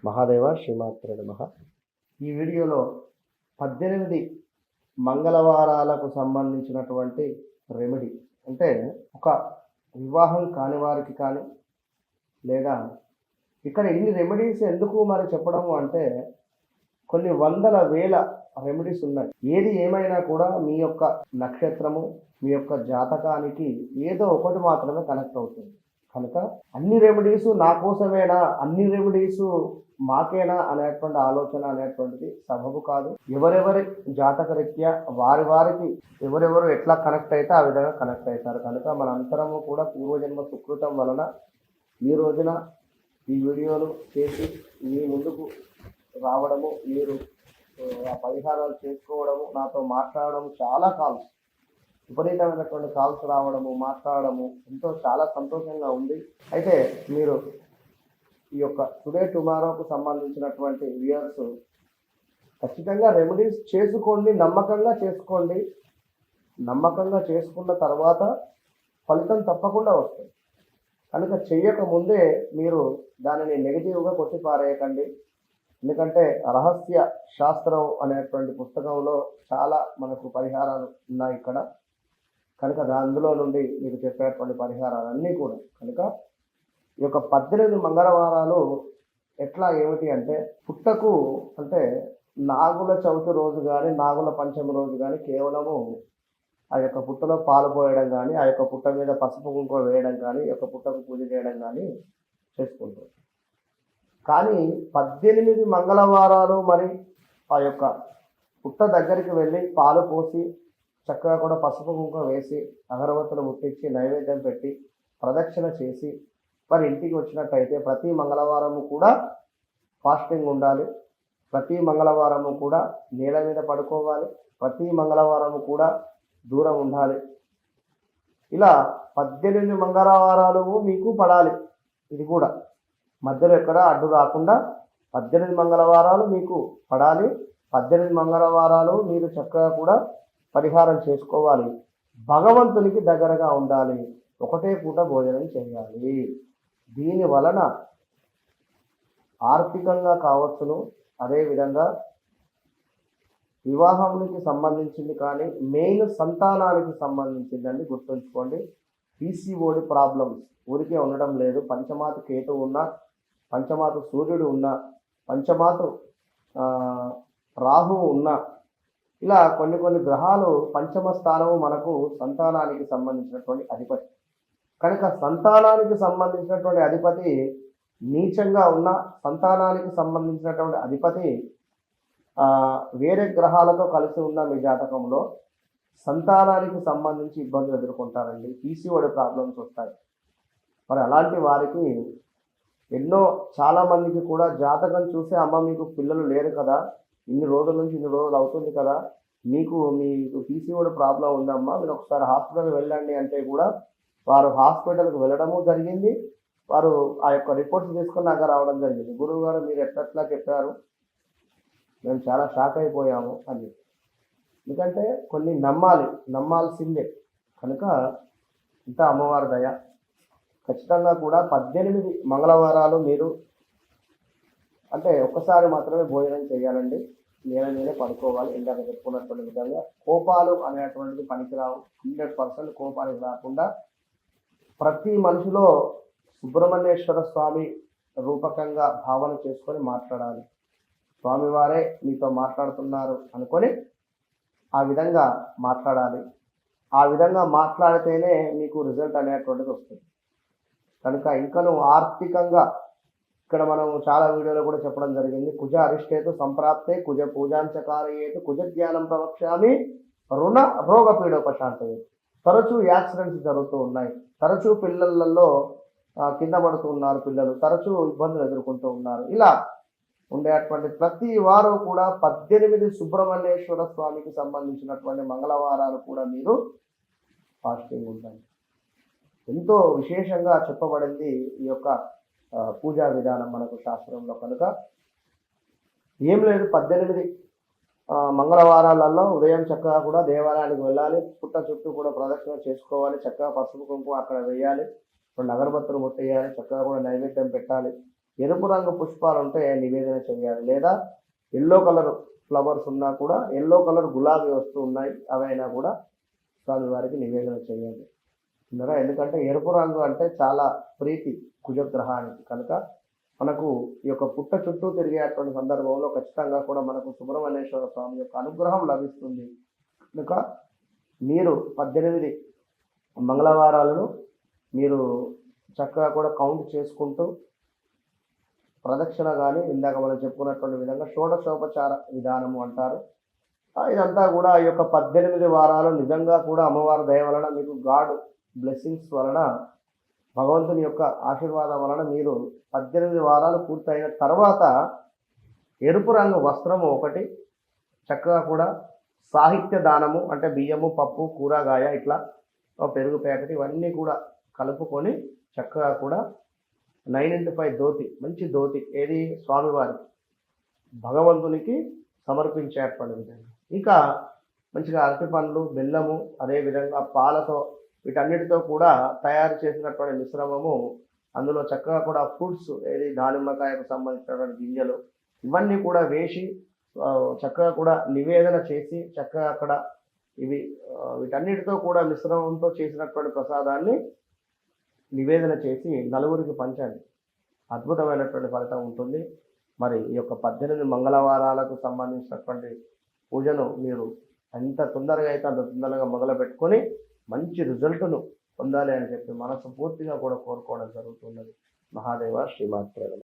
మహాదేవ శ్రీమాత్రే నమః. ఈ వీడియోలో 18 మంగళవారాలకు సంబంధించినటువంటి రెమెడీ, అంటే ఒక వివాహం కాని వారికి కానీ, లేదా ఇక్కడ ఇన్ని రెమెడీస్ ఎందుకు మరి చెప్పడము అంటే, కొన్ని వందల వేల రెమెడీస్ ఉన్నాయి. ఏది ఏమైనా కూడా మీ యొక్క నక్షత్రము, మీ యొక్క జాతకానికి ఏదో ఒకటి మాత్రమే కనెక్ట్ అవుతుంది. కనుక అన్ని రెమెడీస్ నా కోసమేనా, అన్ని రెమెడీస్ మాకేనా అనేటువంటి ఆలోచన అనేటువంటిది సబబు కాదు. ఎవరెవరి జాతక రీత్యా వారికి ఎవరెవరు ఎట్లా కనెక్ట్ అయితే ఆ విధంగా కనెక్ట్ అవుతారు. కనుక మనంతరము కూడా పూర్వజన్మ సుకృతం వలన ఈ రోజున ఈ వీడియోలు చేసి మీ ముందుకు రావడము, మీరు ఆ పరిహారాలు చేసుకోవడము, నాతో మాట్లాడడం, చాలా కాల్స్, విపరీతమైనటువంటి కాల్స్ రావడము, మాట్లాడడము చాలా సంతోషంగా ఉంది. అయితే మీరు ఈ యొక్క టుడే టుమారోకు సంబంధించినటువంటి వ్యూయర్స్ ఖచ్చితంగా రెమెడీస్ చేసుకోండి, నమ్మకంగా చేసుకోండి. నమ్మకంగా చేసుకున్న తర్వాత ఫలితం తప్పకుండా వస్తుంది. కనుక చెయ్యకముందే మీరు దానిని నెగిటివ్గా కొట్టిపారేయకండి. ఎందుకంటే రహస్య శాస్త్రం అనేటువంటి పుస్తకంలో చాలా మనకు పరిహారాలు ఉన్నాయి ఇక్కడ. కనుక అందులో నుండి మీకు చెప్పేటువంటి పరిహారాలన్నీ కూడా, కనుక ఈ యొక్క 18 మంగళవారాలు ఎట్లా ఏమిటి అంటే, పుట్టకు అంటే నాగుల చవితి రోజు కానీ, నాగుల పంచమి రోజు కానీ కేవలము ఆ యొక్క పుట్టలో పాలు పోయడం కానీ, ఆ యొక్క పుట్ట మీద పసుపు కుంకుమ వేయడం కానీ, ఈ యొక్క పుట్టకు పూజ చేయడం కానీ చేసుకుంటారు. కానీ 18 మంగళవారాలు మరి ఆ యొక్క పుట్ట దగ్గరికి వెళ్ళి పాలు పోసి చక్కగా కూడా పసుపు కుంకుమ వేసి అగరవత్తులు ముట్టించి నైవేద్యం పెట్టి ప్రదక్షిణ చేసి మరి ఇంటికి వచ్చినట్టయితే ప్రతి మంగళవారము కూడా ఫాస్టింగ్ ఉండాలి. ప్రతి మంగళవారము కూడా నేల మీద పడుకోవాలి. ప్రతి మంగళవారము కూడా దూరం ఉండాలి. ఇలా 18 మంగళవారాలు మీకు పడాలి. ఇది కూడా మధ్యలో ఎక్కడ అడ్డు రాకుండా 18 మంగళవారాలు మీకు పడాలి. 18 మంగళవారాలు మీరు చక్కగా కూడా పరిహారం చేసుకోవాలి. భగవంతునికి దగ్గరగా ఉండాలి. ఒకటే పూట భోజనం చేయాలి. దీని వలన ఆర్థికంగా కావచ్చును, అదేవిధంగా వివాహానికి సంబంధించింది కానీ మెయిన్ సంతానానికి సంబంధించిందని గుర్తుంచుకోండి. పీసీఓడి ప్రాబ్లమ్స్ ఊరికే ఉండడం లేదు. పంచమాత కేతు ఉన్నా, పంచమాత సూర్యుడు ఉన్నా, పంచమాత రాహువు ఉన్నా, ఇలా కొన్ని గ్రహాలు పంచమ స్థానము మనకు సంతానానికి సంబంధించినటువంటి అధిపతి. కనుక సంతానానికి సంబంధించినటువంటి అధిపతి నీచంగా ఉన్న, సంతానానికి సంబంధించినటువంటి అధిపతి వేరే గ్రహాలతో కలిసి ఉన్న మీ జాతకంలో సంతానానికి సంబంధించి ఇబ్బందులు ఎదుర్కొంటారండి. పీసీఓడి ప్రాబ్లమ్స్ వస్తాయి. మరి అలాంటి వారికి చాలామందికి కూడా జాతకం చూసే, అమ్మ మీకు పిల్లలు లేరు కదా, ఇన్ని రోజుల నుంచి ఇన్ని రోజులు అవుతుంది కదా, మీకు పీసీఓడి ప్రాబ్లం ఉందమ్మా, మీరు ఒకసారి హాస్పిటల్కి వెళ్ళండి అంటే కూడా వారు హాస్పిటల్కి వెళ్ళడము జరిగింది. వారు ఆ యొక్క రిపోర్ట్స్ తీసుకున్నాక రావడం జరిగింది. గురువు గారు మీరు ఎట్లా చెప్పారు, మేము చాలా షాక్ అయిపోయాము అని. ఎందుకంటే కొన్ని నమ్మాల్సిందే. కనుక ఇంత అమ్మవారి దయ. ఖచ్చితంగా కూడా 18 మంగళవారాలు మీరు అంటే ఒక్కసారి మాత్రమే భోజనం చేయాలండి. నేనే పడుకోవాలి. ఇందాక చెప్పుకున్నటువంటి విధంగా కోపాలు అనేటువంటిది పనికిరావు. 100% కోపానికి రాకుండా ప్రతి మనిషిలో సుబ్రహ్మణ్యేశ్వర స్వామి రూపకంగా భావన చేసుకొని మాట్లాడాలి. స్వామివారే మీతో మాట్లాడుతున్నారు అనుకొని ఆ విధంగా మాట్లాడాలి. ఆ విధంగా మాట్లాడితేనే మీకు రిజల్ట్ అనేటువంటిది వస్తుంది. కనుక ఇంకను ఆర్థికంగా ఇక్కడ మనం చాలా వీడియోలో కూడా చెప్పడం జరిగింది. కుజ అరిష్టేతు సంప్రాప్తే కుజ పూజాంచకారయేతు కుజ జ్ఞానం ప్రవక్ష్యామి రుణ రోగ పీడోపశాంతయే. తరచూ యాక్సిడెంట్స్ జరుగుతూ ఉన్నాయి. తరచూ పిల్లలలో కింద పడుతూ ఉన్నారు. పిల్లలు తరచూ ఇబ్బందులు ఎదుర్కొంటూ ఉన్నారు. ఇలా ఉండేటువంటి ప్రతి వారు కూడా 18 సుబ్రహ్మణ్యేశ్వర స్వామికి సంబంధించినటువంటి మంగళవారాలు కూడా మీరు ఫాస్టింగ్ ఉండండి. ఎంతో విశేషంగా చెప్పబడింది ఈ యొక్క పూజా విధానం మనకు శాస్త్రంలో. కనుక ఏం లేదు, 18 మంగళవారాలలో ఉదయం చక్కగా కూడా దేవాలయానికి వెళ్ళాలి. పుట్ట చుట్టూ కూడా ప్రదక్షిణ చేసుకోవాలి. చక్కగా పసుపు కుంకుమ అక్కడ వేయాలి. 2 అగరబత్తులు ముట్టేయాలి. చక్కగా కూడా నైవేద్యం పెట్టాలి. ఎరుపు రంగు పుష్పాలు ఉంటే నివేదన చేయాలి, లేదా ఎల్లో కలర్ ఫ్లవర్స్ ఉన్నా కూడా, ఎల్లో కలర్ గులాబీ వస్తూ ఉన్నాయి అవైనా కూడా స్వామివారికి నివేదన చేయాలి. ఎందుకంటే ఎరుపు రంగు అంటే చాలా ప్రీతి కుజగ్రహానికి కనుక మనకు ఈ యొక్క పుట్ట చుట్టూ తిరిగేటువంటి సందర్భంలో ఖచ్చితంగా కూడా మనకు సుబ్రహ్మణ్యేశ్వర స్వామి యొక్క అనుగ్రహం లభిస్తుంది. కనుక మీరు 18 మంగళవారాలను మీరు చక్కగా కూడా కౌంట్ చేసుకుంటూ ప్రదక్షిణ కానీ ఇందాక మనం చెప్పుకున్నటువంటి విధంగా షోడశోపచార విధానము అంటారు. ఇదంతా కూడా ఈ యొక్క 18 వారాలు నిజంగా కూడా అమ్మవారి దయ వలన మీకు గాడ్ బ్లెస్సింగ్స్ వలన భగవంతుని యొక్క ఆశీర్వాదం వలన మీరు 18 వారాలు పూర్తయిన తర్వాత ఎరుపు రంగు వస్త్రము ఒకటి, చక్కగా కూడా సాహిత్య దానము అంటే బియ్యము, పప్పు, కూరగాయ, ఇట్లా పెరుగు ప్యాకెట్ ఇవన్నీ కూడా కలుపుకొని చక్కగా కూడా 9x5 ధోతి, మంచి ధోతి ఏది స్వామివారికి భగవంతునికి సమర్పించేటువంటి విధంగా, ఇంకా మంచిగా అరటి పండ్లు, బెల్లము, అదేవిధంగా పాలతో వీటన్నిటితో కూడా తయారు చేసినటువంటి మిశ్రమము, అందులో చక్కగా కూడా ఫ్రూట్స్ ఏది దానిమ్మకాయకు సంబంధించినటువంటి గింజలు ఇవన్నీ కూడా వేసి చక్కగా కూడా నివేదన చేసి చక్కగా అక్కడ వీటన్నిటితో కూడా మిశ్రమంతో చేసినటువంటి ప్రసాదాన్ని నివేదన చేసి నలుగురికి పంచండి. అద్భుతమైనటువంటి ఫలితం ఉంటుంది. మరి ఈ యొక్క 18 మంగళవారాలకు సంబంధించినటువంటి పూజను మీరు ఎంత తొందరగా అయితే అంత తొందరగా మొదలు పెట్టుకొని మంచి రిజల్ట్ను పొందాలి అని చెప్పి మనసు పూర్తిగా కూడా కోరుకోవడం జరుగుతున్నది. మహాదేవ శ్రీమాత్రే నమః.